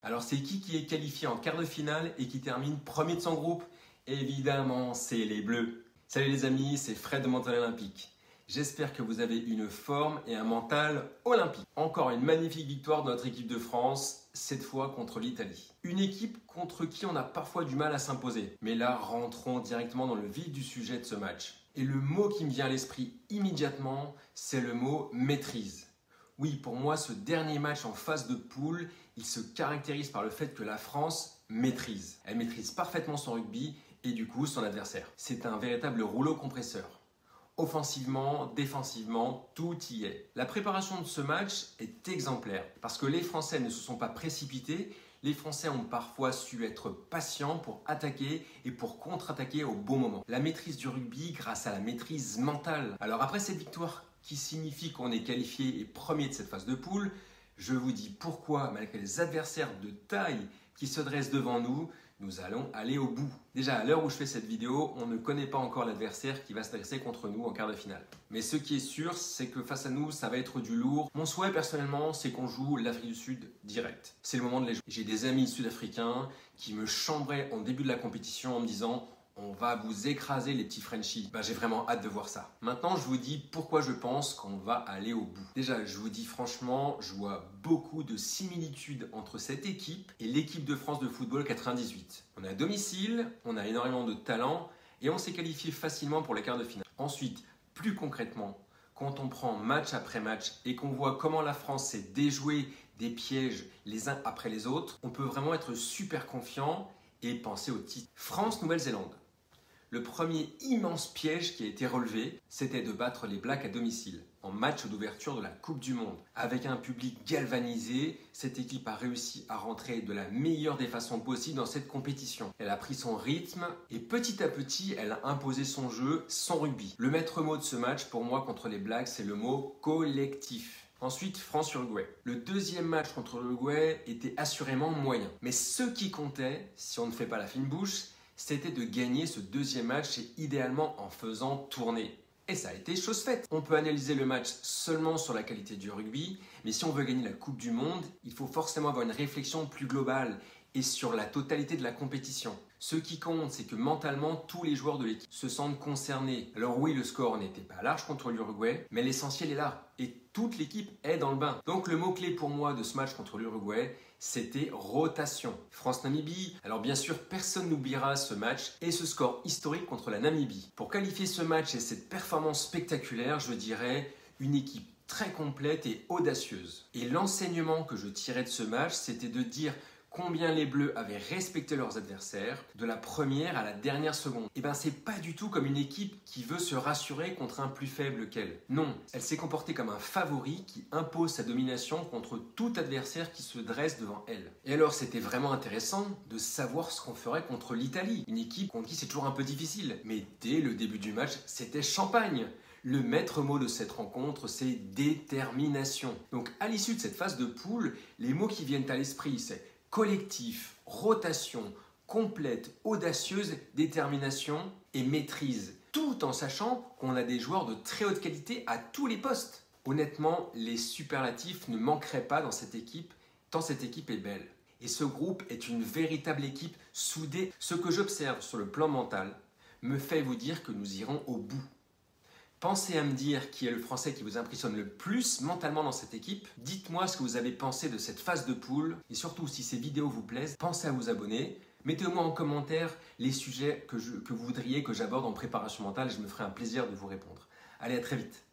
Alors c'est qui est qualifié en quart de finale et qui termine premier de son groupe? Évidemment, c'est les Bleus. Salut les amis, c'est Fred de Mental Olympique. J'espère que vous avez une forme et un mental olympique. Encore une magnifique victoire de notre équipe de France, cette fois contre l'Italie. Une équipe contre qui on a parfois du mal à s'imposer. Mais là, rentrons directement dans le vif du sujet de ce match. Et le mot qui me vient à l'esprit immédiatement, c'est le mot maîtrise. Oui, pour moi, ce dernier match en phase de poule, il se caractérise par le fait que la France maîtrise. Elle maîtrise parfaitement son rugby et du coup son adversaire. C'est un véritable rouleau compresseur. Offensivement, défensivement, tout y est. La préparation de ce match est exemplaire parce que les Français ne se sont pas précipités. Les Français ont parfois su être patients pour attaquer et pour contre-attaquer au bon moment. La maîtrise du rugby grâce à la maîtrise mentale. Alors après cette victoire qui signifie qu'on est qualifié et premier de cette phase de poule, je vous dis pourquoi, malgré les adversaires de taille qui se dressent devant nous, nous allons aller au bout. Déjà, à l'heure où je fais cette vidéo, on ne connaît pas encore l'adversaire qui va se dresser contre nous en quart de finale. Mais ce qui est sûr, c'est que face à nous, ça va être du lourd. Mon souhait personnellement, c'est qu'on joue l'Afrique du Sud direct. C'est le moment de les jouer. J'ai des amis sud-africains qui me chambraient en début de la compétition en me disant « On va vous écraser les petits Frenchies ». J'ai vraiment hâte de voir ça. Maintenant, je vous dis pourquoi je pense qu'on va aller au bout. Déjà, je vous dis franchement, je vois beaucoup de similitudes entre cette équipe et l'équipe de France de football 98. On est à domicile, on a énormément de talent et on s'est qualifié facilement pour les quarts de finale. Ensuite, plus concrètement, quand on prend match après match et qu'on voit comment la France s'est déjouée des pièges les uns après les autres, on peut vraiment être super confiant et penser au titre. France-Nouvelle-Zélande. Le premier immense piège qui a été relevé, c'était de battre les Blacks à domicile, en match d'ouverture de la Coupe du Monde. Avec un public galvanisé, cette équipe a réussi à rentrer de la meilleure des façons possibles dans cette compétition. Elle a pris son rythme et petit à petit, elle a imposé son jeu, son rugby. Le maître mot de ce match pour moi contre les Blacks, c'est le mot collectif. Ensuite, France-Uruguay. Le deuxième match contre l'Uruguay était assurément moyen. Mais ce qui comptait, si on ne fait pas la fine bouche, c'était de gagner ce deuxième match et idéalement en faisant tourner. Et ça a été chose faite. On peut analyser le match seulement sur la qualité du rugby, mais si on veut gagner la Coupe du Monde, il faut forcément avoir une réflexion plus globale et sur la totalité de la compétition. Ce qui compte, c'est que mentalement, tous les joueurs de l'équipe se sentent concernés. Alors oui, le score n'était pas large contre l'Uruguay, mais l'essentiel est là. Et toute l'équipe est dans le bain. Donc le mot-clé pour moi de ce match contre l'Uruguay, c'était rotation. France-Namibie, alors bien sûr, personne n'oubliera ce match et ce score historique contre la Namibie. Pour qualifier ce match et cette performance spectaculaire, je dirais une équipe très complète et audacieuse. Et l'enseignement que je tirais de ce match, c'était de dire combien les Bleus avaient respecté leurs adversaires de la première à la dernière seconde. Et c'est pas du tout comme une équipe qui veut se rassurer contre un plus faible qu'elle. Non, elle s'est comportée comme un favori qui impose sa domination contre tout adversaire qui se dresse devant elle. Et alors c'était vraiment intéressant de savoir ce qu'on ferait contre l'Italie, une équipe contre qui c'est toujours un peu difficile. Mais dès le début du match, c'était champagne. Le maître mot de cette rencontre, c'est détermination. Donc à l'issue de cette phase de poule, les mots qui viennent à l'esprit, c'est collectif, rotation, complète, audacieuse, détermination et maîtrise. Tout en sachant qu'on a des joueurs de très haute qualité à tous les postes. Honnêtement, les superlatifs ne manqueraient pas dans cette équipe, tant cette équipe est belle. Et ce groupe est une véritable équipe soudée. Ce que j'observe sur le plan mental me fait vous dire que nous irons au bout. Pensez à me dire qui est le Français qui vous impressionne le plus mentalement dans cette équipe. Dites-moi ce que vous avez pensé de cette phase de poule. Et surtout, si ces vidéos vous plaisent, pensez à vous abonner. Mettez-moi en commentaire les sujets que vous voudriez que j'aborde en préparation mentale et je me ferai un plaisir de vous répondre. Allez, à très vite.